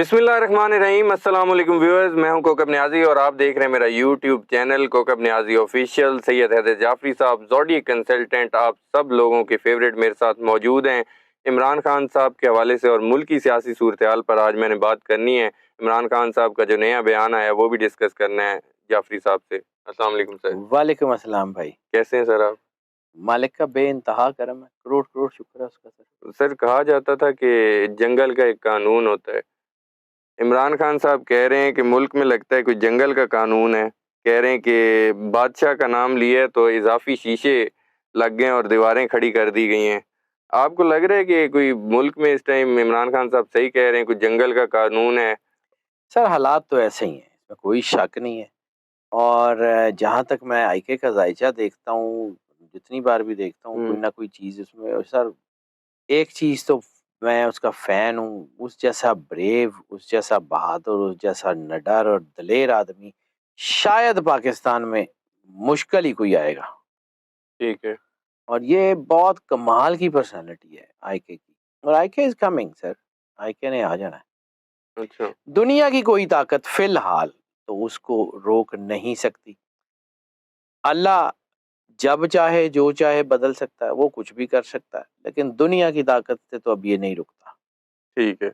बिस्मिल्लाहिर्रहमानिर्रहीम। अस्सलाम वालेकुम व्यूअर्स, मैं हूं कोकब नियाजी और आप देख रहे हैं मेरा YouTube channel Kokab Niazi official. Syed Haider Jafri साहब ज़ोडिएक कंसल्टेंट आप सब लोगों के फेवरेट मेरे साथ मौजूद हैं इमरान खान साहब के हवाले से और मुल्क की सियासी सूरत हाल पर आज मैंने बात करनी है। इमरान खान साहब का जो नया बयान आया वो भी डिस्कस करना है जाफरी साहब से। अस्सलाम वालेकुम सर। वालेकुम अस्सलाम भाई। कैसे हैं सर आप? मालिक का बेइंतहा करम है, करोड़ करोड़ शुक्र है उसका सर। सर कहा जाता था कि जंगल का एक कानून होता है। इमरान खान साहब कह रहे हैं कि मुल्क में लगता है कोई जंगल का कानून है। कह रहे हैं कि बादशाह का नाम लिया तो इजाफी शीशे लग गए और दीवारें खड़ी कर दी गई हैं। आपको लग रहा है कि कोई मुल्क में इस टाइम इमरान खान साहब सही कह रहे हैं, कोई जंगल का कानून है? सर हालात तो ऐसे ही हैं, इसमें कोई शक नहीं है। और जहाँ तक मैं आईके का जायचा देखता हूँ, जितनी बार भी देखता हूँ कोई ना कोई चीज़ उसमें। और सर एक चीज़ तो मैं उसका फ़ैन हूँ, उस जैसा ब्रेव, उस जैसा बहादुर, उस जैसा निडर और दलेर आदमी शायद पाकिस्तान में मुश्किल ही कोई आएगा। ठीक है। और ये बहुत कमाल की पर्सनैलिटी है आईके की। और आईके इज़ कमिंग सर, आईके ने आ जाना है। अच्छा। दुनिया की कोई ताकत फ़िलहाल तो उसको रोक नहीं सकती। अल्लाह जब चाहे, जो चाहे बदल सकता है, वो कुछ भी कर सकता है, लेकिन दुनिया की ताकत से तो अब ये नहीं रुकता। ठीक है।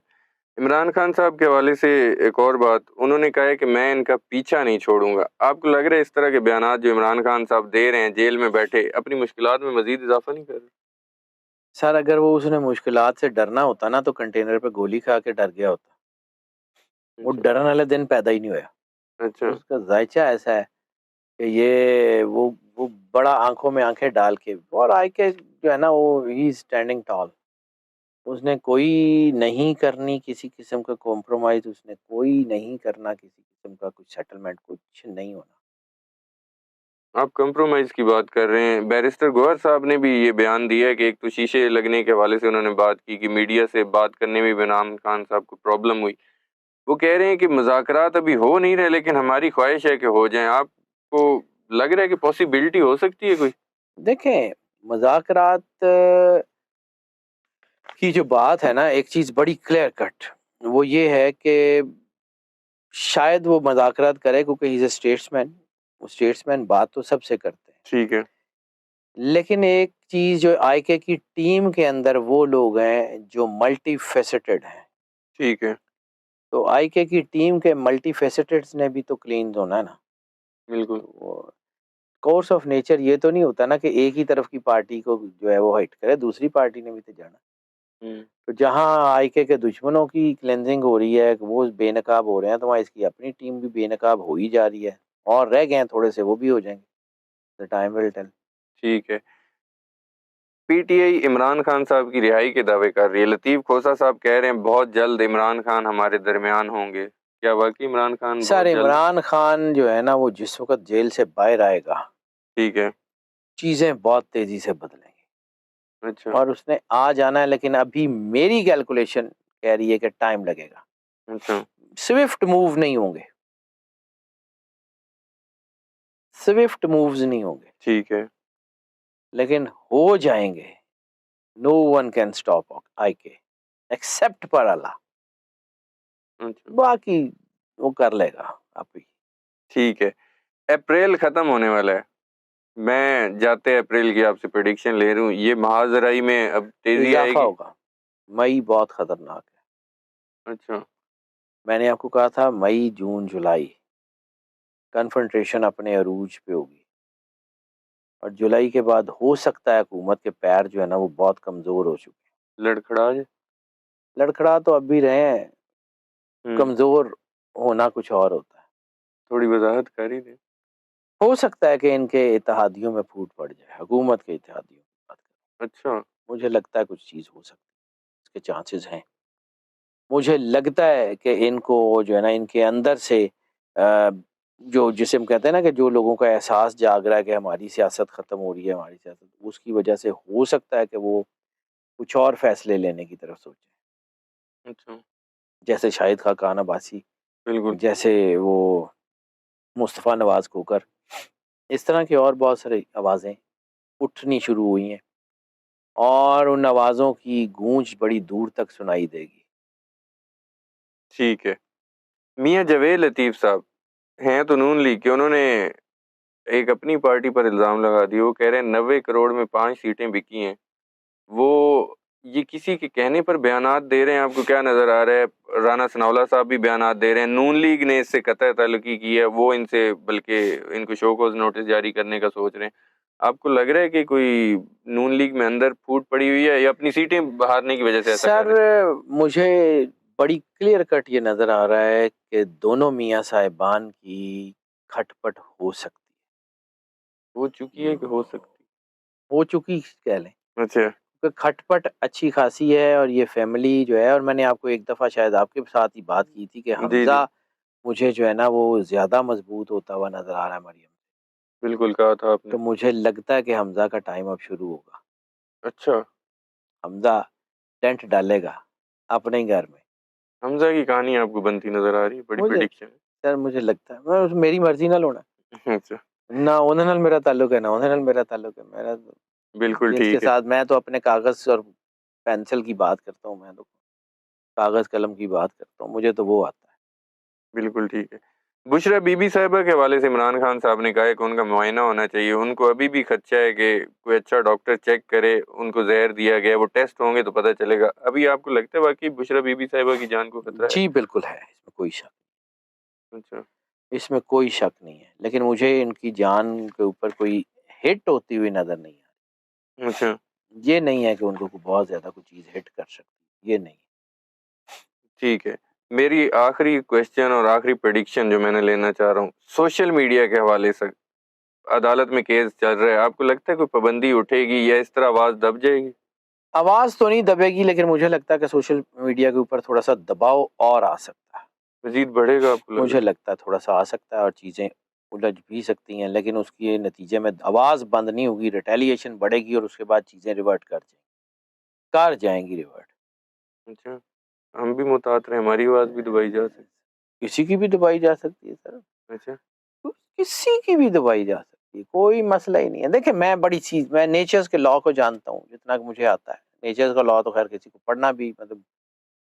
इमरान खान साहब के हवाले से एक और बात, उन्होंने कहा है कि मैं इनका पीछा नहीं छोड़ूंगा। आपको लग रहा है इस तरह के बयानात जो इमरान खान साहब दे रहे हैं जेल में बैठे अपनी मुश्किलात में मजीद इजाफा नहीं कर रहे? सर अगर वो उसने मुश्किलात से डरना होता ना तो कंटेनर पे गोली खा के डर गया होता। वो अच्छा। डरने वाले दिन पैदा ही नहीं होया। अच्छा। उसका ज़ायचा ऐसा है कि ये वो बड़ा आँखों में आँखें डाल के। और आई के जो है ना वो ही इज़ स्टैंडिंग टॉल। उसने कोई नहीं करनी किसी किस्म का कॉम्प्रोमाइज़, उसने कोई नहीं करना किसी किस्म का कुछ सेटलमेंट, कुछ नहीं होना। आप कंप्रोमाइज़ की बात कर रहे हैं। बैरिस्टर गौहर साहब ने भी ये बयान दिया है कि एक तो शीशे लगने के हवाले से उन्होंने बात की कि मीडिया से बात करने में भी इमरान खान साहब को प्रॉब्लम हुई। वो कह रहे हैं कि मुज़ाकरात अभी हो नहीं रहे लेकिन हमारी ख्वाहिश है कि हो जाएँ। आपको लग रहा है कि पॉसिबिलिटी हो सकती है कोई? देखें, मुज़ाकरात की जो बात है ना, एक चीज़ बड़ी क्लियर कट, वो ये है कि शायद वो मुज़ाकरात करे क्योंकि ही इज़ अ स्टेट्समैन। वो स्टेट्समैन बात तो सबसे करते हैं। ठीक है। लेकिन एक चीज़ जो आईके की टीम के अंदर वो लोग हैं जो मल्टी फेसेटेड हैं। ठीक है। तो आईके की टीम के मल्टी फेसेटेड्स ने भी तो क्लीन होना है ना। बिल्कुल। वो कोर्स ऑफ नेचर ये तो नहीं होता ना कि एक ही तरफ की पार्टी को जो है वो हिट करे, दूसरी पार्टी ने भी तो जाना। हुँ। तो जहाँ आईके के दुश्मनों की क्लेंजिंग हो रही है, वो बेनकाब हो रहे हैं, तो वहाँ इसकी अपनी टीम भी बेनकाब हो ही जा रही है। और रह गए हैं थोड़े से, वो भी हो जाएँगे। The time will tell. ठीक है। पीटीआई इमरान खान साहब की रिहाई के दावे कर रही है। लतीफ़ खोसा साहब कह रहे हैं बहुत जल्द इमरान खान हमारे दरमियान होंगे। क्या वाक़ई इमरान खान सर बहुत जल्द? इमरान खान जो है ना वो जिस वक़्त जेल से बाहर आएगा, ठीक है। चीज़ें बहुत तेज़ी से बदलेंगी। अच्छा। और उसने आ जाना है, लेकिन अभी मेरी कैलकुलेशन कह रही है कि टाइम लगेगा। अच्छा। स्विफ्ट मूव नहीं होंगे, स्विफ्ट मूव्स नहीं होंगे, ठीक है। लेकिन हो जाएँगे। No one can stop IK except for Allah. अच्छा। बाकी वो कर लेगा अभी। ठीक है। अप्रैल ख़त्म होने वाला है। मैं जाते अप्रैल की आपसे प्रेडिक्शन ले रहा हूँ। ये महाज़राई में अब तेज़ी इज़ाफ़ा आएगी? होगा। मई बहुत खतरनाक है। अच्छा। मैंने आपको कहा था मई, जून, जुलाई कन्फ्रंटेशन अपने अरूज पे होगी। और जुलाई के बाद हो सकता है हुकूमत के पैर जो है ना वो बहुत कमज़ोर हो चुके हैं। लड़खड़ा जाए? लड़खड़ा तो अब भी रहे हैं, हुँ। कमज़ोर होना कुछ और होता है। थोड़ी वज़ाहत कर ही दें। हो सकता है कि इनके इत्तेहादियों में फूट पड़ जाए, हुकूमत के इत्तेहादियों की बात करें। अच्छा। मुझे लगता है कुछ चीज़ हो सकती है, इसके चांसेस हैं। मुझे लगता है कि इनको जो है ना इनके अंदर से जो जिसे हम कहते हैं ना कि जो लोगों का एहसास जाग रहा है कि हमारी सियासत ख़त्म हो रही है, हमारी सियासत, उसकी वजह से हो सकता है कि वो कुछ और फ़ैसले लेने की तरफ सोचें। अच्छा। जैसे शाहिद खाकान अब्बासी, बिल्कुल। जैसे वो मुस्तफ़ा नवाज़ खोखर, इस तरह की और बहुत सारी आवाज़ें उठनी शुरू हुई हैं। और उन आवाज़ों की गूंज बड़ी दूर तक सुनाई देगी। ठीक है। मियाँ जावेद लतीफ़ साहब हैं तो नून लीग के, उन्होंने एक अपनी पार्टी पर इल्ज़ाम लगा दिया। वो कह रहे हैं 90 करोड़ में 5 सीटें बिकी हैं। वो ये किसी के कहने पर बयानात दे रहे हैं, आपको क्या नज़र आ रहा है? राना सनाउल्लाह साहब भी बयानात दे रहे हैं, नून लीग ने इससे कतई ताल्लुकी की है, वो इनसे बल्कि इनको शोकॉज़ नोटिस जारी करने का सोच रहे हैं। आपको लग रहा है कि कोई नून लीग में अंदर फूट पड़ी हुई है या अपनी सीटें हारने की वजह से ऐसा कर रहे हैं? सर मुझे बड़ी क्लियर कट ये नज़र आ रहा है कि दोनों मियाँ साहिबान की खटपट हो सकती हो चुकी है कि हो सकती? हो चुकी कह लें। अच्छा, तो खटपट अच्छी खासी है और ये फैमिली जो है, और मैंने आपको एक दफ़ा शायद आपके साथ ही बात की थी कि जी, जी। हमज़ा मुझे जो है ना वो ज़्यादा मज़बूत होता हुआ नज़र आ रहा है मरियम। बिल्कुल कहा था आपने। तो मुझे लगता है कि हमज़ा का टाइम अब शुरू होगा। अच्छा, हमज़ा टेंट डालेगा अपने ही घर में। हमज़ा की कहानी आपको बनती नज़र आ रही है, बड़ी मुझे प्रेडिक्शन सर मुझे लगता है मेरी मर्ज़ी नाल होना। है। अच्छा, ना उहदे नाल मेरा ताल्लुक है, ना उहदे नाल मेरा ताल्लुक है। मेरा बिल्कुल जिसके ठीक है। साथ मैं तो अपने कागज़ और पेंसिल की बात करता हूँ, मैं तो कागज़ कलम की बात करता हूँ, मुझे तो वो आता है। बिल्कुल ठीक है। बुशरा बीबी साहिबा के हवाले से इमरान खान साहब ने कहा है कि उनका मुआयना होना चाहिए। उनको अभी भी खदशा है कि कोई अच्छा डॉक्टर चेक करे, उनको ज़हर दिया गया है, वो टेस्ट होंगे तो पता चलेगा। अभी आपको लगता है वाक़ई बुशरा बीबी साहिबा की जान को खतरा है? जी, बिल्कुल है, इसमें कोई शक अच्छा, इसमें कोई शक नहीं है। लेकिन मुझे इनकी जान के ऊपर कोई हिट होती हुई नज़र नहीं आ अच्छा, रही। ये नहीं है कि उनको कोई बहुत ज़्यादा कोई चीज़ हिट कर सकती है, ये नहीं। ठीक है। मेरी आखिरी क्वेश्चन और आखिरी प्रेडिक्शन जो मैंने लेना चाह रहा हूँ, सोशल मीडिया के हवाले से अदालत में केस चल रहा है, आपको लगता है कोई पाबंदी उठेगी या इस तरह आवाज़ दब जाएगी? आवाज़ तो नहीं दबेगी, लेकिन मुझे लगता है कि सोशल मीडिया के ऊपर थोड़ा-सा दबाव और आ सकता है। मज़ीद बढ़ेगा आपको लग मुझे रहा है? लगता है थोड़ा-सा आ सकता है और चीज़ें उलझ भी सकती हैं, लेकिन उसके नतीजे में आवाज़ बंद नहीं होगी, रिटेलिएशन बढ़ेगी और उसके बाद चीज़ें रिवर्ट कर जाएँगी रिवर्ट। अच्छा, हम भी मुतात रहे, हमारी आवाज़ भी दबाई जा सकती किसी की भी दबाई जा सकती है सर, है। अच्छा, तो किसी की भी दबाई जा सकती है, कोई मसला ही नहीं है। देखिए मैं नेचर्स के लॉ को जानता हूँ, जितना कि मुझे आता है। नेचर्स का लॉ तो ख़ैर किसी को पढ़ना भी मतलब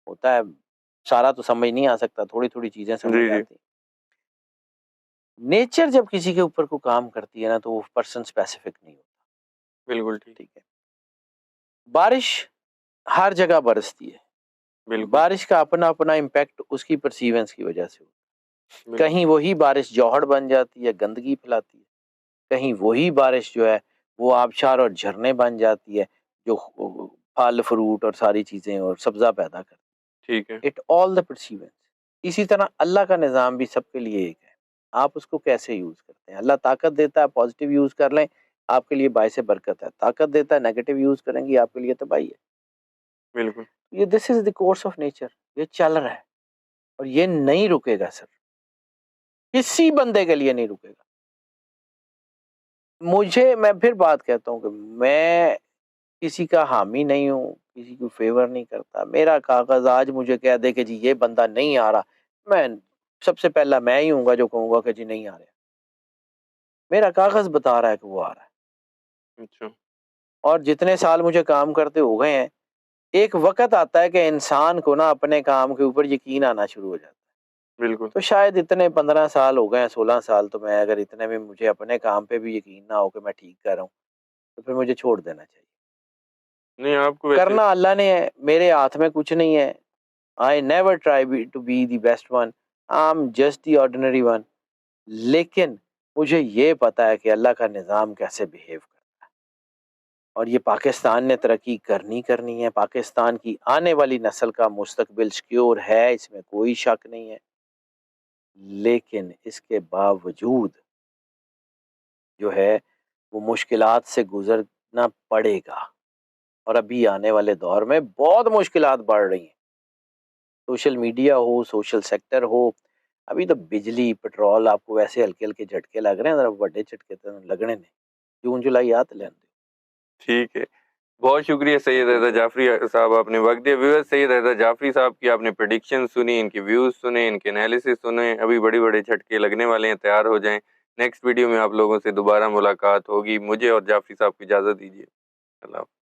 होता है, सारा तो समझ नहीं आ सकता, थोड़ी-थोड़ी चीज़ें समझ जी, जी, आती हैं। नेचर जब किसी के ऊपर को काम करती है ना, तो वो पर्सन स्पेसिफिक नहीं होता, बिल्कुल ठीक, ठीक है। बारिश हर जगह बरसती है। बिल्कुल, बारिश का अपना-अपना इम्पैक्ट उसकी परसीवेंस की वजह से होता है। बिल्कुल, कहीं वही बारिश जौहड़ बन जाती है, गंदगी फैलाती है। कहीं वही बारिश जो है, वो आबशार और झरने बन जाती है, जो फल, फ्रूट और सारी चीज़ें और सब्ज़ा पैदा करती ठीक है, है। It all the perseverance. इसी तरह अल्लाह का निज़ाम भी सबके लिए एक है। आप उसको कैसे यूज़ करते हैं? अल्लाह ताकत देता है, पॉज़िटिव यूज़ कर लें, आपके लिए बाइसे बरकत है। ताकत देता है, नेगेटिव यूज़ करेंगे, आपके लिए तबाही है। बिल्कुल, ये this is the course of nature, ये चल रहा है और ये नहीं रुकेगा सर, किसी बंदे के लिए नहीं रुकेगा। मैं फिर बात कहता हूँ कि मैं किसी का हामी नहीं हूँ, किसी को फ़ेवर नहीं करता। मेरा कागज़ आज मुझे कह दे कि जी ये बंदा नहीं आ रहा, मैं सबसे पहला मैं ही हूँगा जो कहूँगा कि जी नहीं आ रहा। मेरा कागज़ बता रहा है कि वो आ रहा है अच्छा, और जितने साल मुझे काम करते हो गए हैं, एक वक़्त आता है कि इंसान को ना अपने काम के ऊपर यकीन आना शुरू हो जाता है। बिल्कुल, तो शायद इतने 15 साल हो गए हैं, 16 साल, तो मैं अगर इतने में मुझे अपने काम पे भी यकीन ना हो कि मैं ठीक कर रहा हूँ, तो फिर मुझे छोड़ देना चाहिए। नहीं आपको वैसे करना अल्लाह ने है, मेरे हाथ में कुछ नहीं है। I never try to be the best one, I am just the ordinary one. लेकिन मुझे ये पता है कि अल्लाह का निज़ाम कैसे बिहेव करता है और ये पाकिस्तान ने तरक्की करनी है। पाकिस्तान की आने वाली नस्ल का मुस्तकबिल सिक्योर है, इसमें कोई शक नहीं है। लेकिन इसके बावजूद जो है वो मुश्किलात से गुज़रना पड़ेगा और अभी आने वाले दौर में बहुत मुश्किलात बढ़ रही हैं। सोशल मीडिया हो, सोशल सेक्टर हो, अभी तो बिजली, पेट्रोल आपको वैसे हल्के-हल्के झटके लग रहे हैं, ज़रा बड़े झटके तो लगने ने। जून जुलाई आ तो लैन दो। ठीक है। बहुत शुक्रिया सैयद रज़ा जाफ़री साहब, आपने वक़्त दिया। व्यूअर्स, सैयद रज़ा जाफ़री साहब की आपने प्रेडिक्शन सुनी, इनके व्यूज़ सुने, इनके एनालिसिस सुने। अभी बड़े-बड़े झटके लगने वाले हैं, तैयार हो जाएँ। नेक्स्ट वीडियो में आप लोगों से दोबारा मुलाकात होगी। मुझे और जाफ़री साहब को इजाज़त दीजिए। अल्लाह हाफ़िज़।